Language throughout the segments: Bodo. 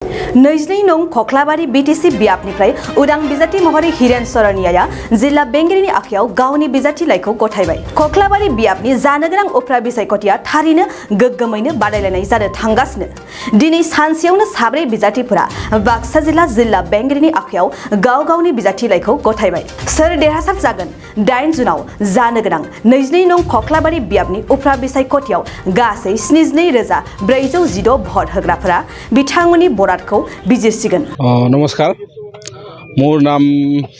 नैजिनै नं खख्लाबारि बिटिसि बियाबनिफ्राय उदां बिजाथि महरै हिरेन सरनियाया जिल्ला बेंगिरिनि आखायाव गावनि बिजाथि लाइखौ गथायबाय। खख्लाबारि बियाबनि जानो गोनां उफ्रा बिसायख'थिया थारैनो गोग्गोमैनो बादायलायनाय जानो थांगासिनो। दिनै सानसेयावनो साब्रै बिजाथिफोरा बाक्सा जिल्ला बेंगिरिनि आखायाव गाव गावनि बिजाथि लाइखौ गथायबाय। सोर देरहासार जागोन? 8 जुनाव जानो गोनां 22 नं खख्लाबारि बियाबनि उफ्रा बिसायख'थियाव गासै 72,416 भट होग्राफोरा बिथांमोननि बरादखौ बिजिरसिगोन। नमस्कार, मोर नाम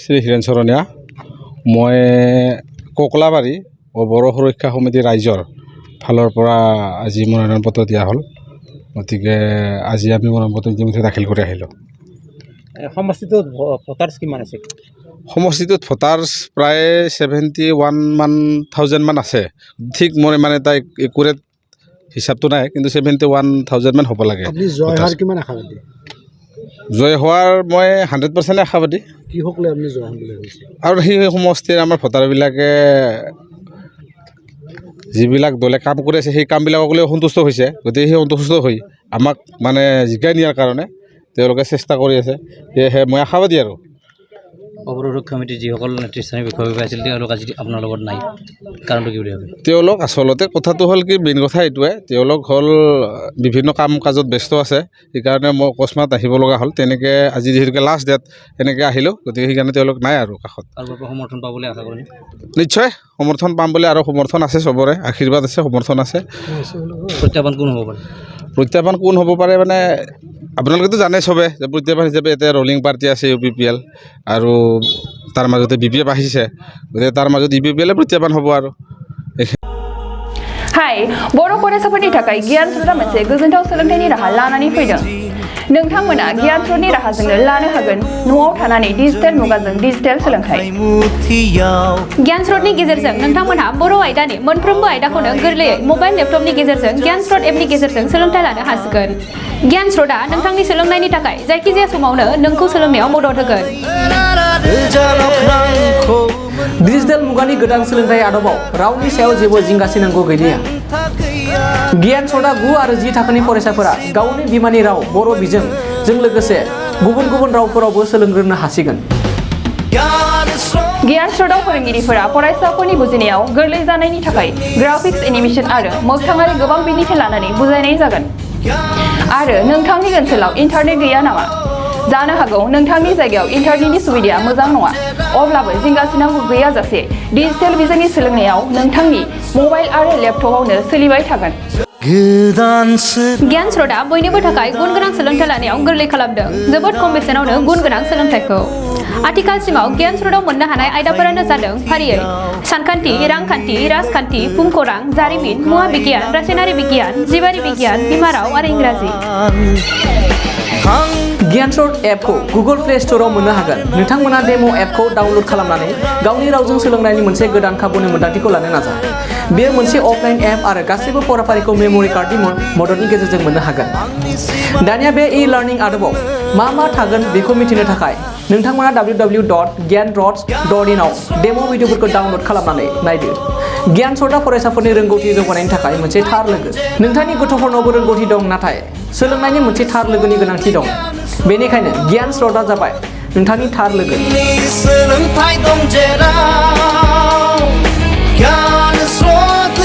श्री हिरेन सरनिया। मैं कक्लाबारी बर' सुरक्षा समिति राइजर फालर পৰা আজি মনোনয়ন পত্ৰ দিয়া হল। গতিকে আজি আমি মনোনয়ন পত্ৰ ইতিমধ্যে দাখিল কৰি আহিলোঁ। সমষ্টিটোত ভোটাৰ্ছ কিমান আছে? সমষ্টিটোত ভোটাৰ্ছ প্ৰায় 71,000 মান আছে। ঠিক মোৰ মানে এটা একুৰেট হিচাপটো নাই, কিন্তু 71,000 মান হ'ব লাগে। আপুনি জয় হোৱাৰ কিমান আশাবাদী? জয় হোৱাৰ মই 100% আশাবাদী। কি সকলে আপুনি জয় হ'ম বুলি ভাবিছে? আৰু সেই সমষ্টিৰ আমাৰ ভোটাৰবিলাকে যিবিলাক দলে কাম কৰি আছে সেই কামবিলাকক লৈ সন্তুষ্ট হৈছে। গতিকে সেই সন্তুষ্ট হৈ আমাক মানে জিকাই নিয়াৰ কাৰণে তেওঁলোকে চেষ্টা কৰি আছে। সেয়েহে মই আশাবাদী। আৰু অৱৰোধক কমিটিৰ যিসকল নেতৃস্থানীয় বিষয়ববীয়া আছিল তেওঁলোক আজি আপোনাৰ লগত নাই, কাৰণটো কি বুলি ভাবে? তেওঁলোক আচলতে কথাটো হ'ল কি, মেইন কথা এইটোৱে, তেওঁলোক হ'ল বিভিন্ন কাম কাজত ব্যস্ত আছে। সেইকাৰণে মই অকস্মাত আহিব লগা হ'ল। তেনেকৈ আজি যিহেতুকে লাষ্ট ডেট এনেকৈ আহিলোঁ। গতিকে সেইকাৰণে তেওঁলোক নাই আৰু কাষত। আৰু সমৰ্থন পাবলৈ আশা কৰিম। নিশ্চয় সমৰ্থন পাম বুলি, আৰু সমৰ্থন আছে, চবৰে আশীৰ্বাদ আছে, সমৰ্থন আছে। প্ৰত্যাহ্বান কোন হ'ব পাৰে? প্ৰত্যাহ্বান কোন হ'ব পাৰে মানে আপোনালোকেতো জানে চবে যে প্ৰত্যাহ্বান হিচাপে এতিয়া ৰলিং পাৰ্টি আছে UPPL, আৰু তাৰ মাজতে BPF আহিছে। গতিকে তাৰ মাজত UPPL প্ৰত্যাহ্বান হ'ব। আৰু हाय बर' फरायसाफोरनि थाखाय गियान स्रोतआ मोनसे गोजोनथाव सोलोंथाइनि राहा लानानै फैदों। नोंथांमोना गियान स्रोतनि राहाजोंनो लानो हागोन न'आव थानानै डिजिटेल मुगाजों डिजिटेल सोलोंथाइ। गियान स्रोतनि गेजेरजों नोंथांमोनहा बर' आयदानि मोनफ्रोमबो आयदाखौनो गोरलैयै मबाइल लेपटपनि गेजेरजों गियान स्रोत एपनि गेजेरजों सोलोंथाइ लानो हासिगोन। गियान स्रोतआ नोंथांनि सोलोंनायनि थाखाय जायखिजाया समावनो नोंखौ सोलोंनायाव मदद होगोन। डिजिटेल मुगानि गोदान सोलोंथाइ आदबाव रावनि सायाव जेबो जिंगासिनांगौ गैलिया। गियान स्रोतआ 9 आरो 10 थाखोनि फरायसाफोरा गावनि बिमानि राव बर' बिजोंजों लोगोसे गुबुन गुबुन रावफोरावबो सोलोंग्रोनो हासिगोन। गियान स्रोतआव फोरोंगिरिफोरा फरायसाफोरनि बुजिनायाव गोरलै जानायनि थाखाय ग्राफिक्स, एनिमेशन आरो मोगथाङारि गोबां बिदिन्थि लानानै बुजायनाय जागोन। आरो नोंथांनि ओनसोलाव इन्टारनेट गैया नामा? जानो हागौ नोंथांनि जायगायाव इन्टारनेटनि सुबिदाया मोजां नङा। अब्लाबो जिंगासिनांगौ गैयाजासे डिजिटेल बिजोंनि सोलोंनायाव नोंथांनि मबाइल आरो लेपटपआवनो सोलिबाय थागोन। गियान स्रोतआ बयनिबो थाखाय गुन गोनां सोलोंथाइ लानायाव गोरलै खालामदों। जोबोद खम बेसेनावनो गुन गोनां सोलोंथाइखौ। आथिखालसिमाव गियान स्रोतआव मोननो हानाय आयदाफोरानो जादों फारियै सानखान्थि, रांखान्थि, राजखान्थि, भुमखौरां, जारिमिन, मुवा बिगियान, रासायनारि बिगियान, जिबारि बिगियान, बिमा राव आरो इंराजि। गियान स्रोत एपखौ गुगल प्ले स्ट'राव मोननो हागोन। नोंथांमोना डेम' एपखौ डाउनल'ड खालामनानै गावनि रावजों सोलोंनायनि मोनसे गोदान खाबुनि मोन्दांथिखौ लानो नाजा। बेयो मोनसे अफलाइन एप आरो गासैबो फराफारिखौ मेम'रि कार्डनि मददनि गेजेरजों मोननो हागोन। दानिया बे ई-लार्निं आदबाव मा थागोन बेखौ मिथिनो थाखाय नोंथांमोना www.gyanrots.in आव डेम' भिडिअफोरखौ डाउनल'ड खालामनानै नायदो। गियान स्रोतआ फरायसाफोरनि रोंगौथि जौगानायनि थाखाय मोनसे थार लोगो। नोंथांनि गथ'फोरनावबो रोंगौथि दं, नाथाय सोलोंनायनि मोनसे थार लोगोनि गोनांथि दं। बेनिखायनो गियान स्रोतआ जाबाय नोंथांनि थार लोगो। सोलोंथाइ दं जेराव गियान स्रोत